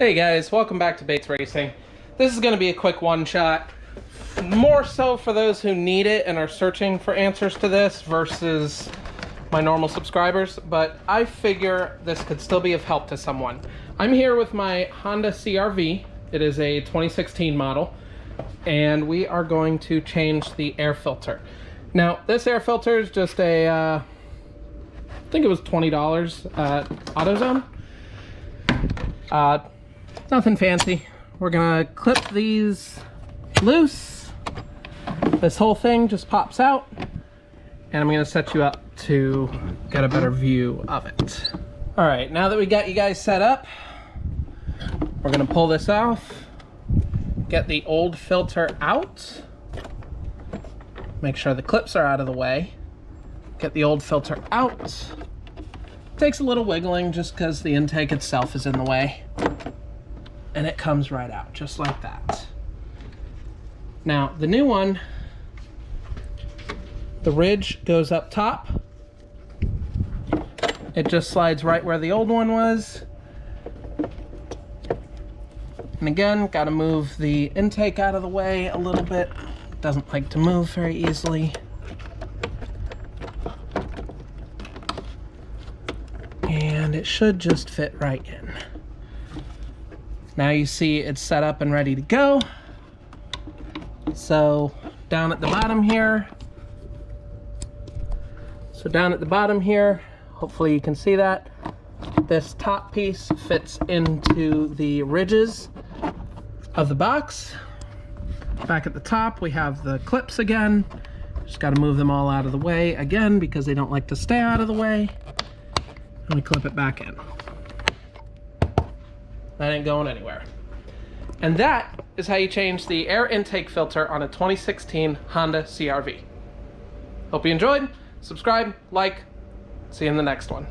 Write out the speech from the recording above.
Hey guys, welcome back to Bates Racing. This is going to be a quick one-shot, more so for those who need it and are searching for answers to this versus my normal subscribers, but I figure this could still be of help to someone. I'm here with my Honda CRV. It is a 2016 model, and we are going to change the air filter. Now, this air filter is just a, I think it was $20 at AutoZone. Nothing fancy. We're gonna clip these loose. This whole thing just pops out, and I'm gonna set you up to get a better view of it. All right, now that we got you guys set up, we're gonna pull this off, get the old filter out, make sure the clips are out of the way, get the old filter out. Takes a little wiggling just because the intake itself is in the way. And it comes right out, just like that. Now, the new one, the ridge goes up top. It just slides right where the old one was. And again, gotta move the intake out of the way a little bit. It doesn't like to move very easily. And it should just fit right in. Now you see it's set up and ready to go. So down at the bottom here, hopefully you can see that. This top piece fits into the ridges of the box. Back at the top, we have the clips again. Just gotta move them all out of the way again because they don't like to stay out of the way. And we clip it back in. That ain't going anywhere. And that is how you change the air intake filter on a 2016 Honda CRV. Hope you enjoyed. Subscribe, like, see you in the next one.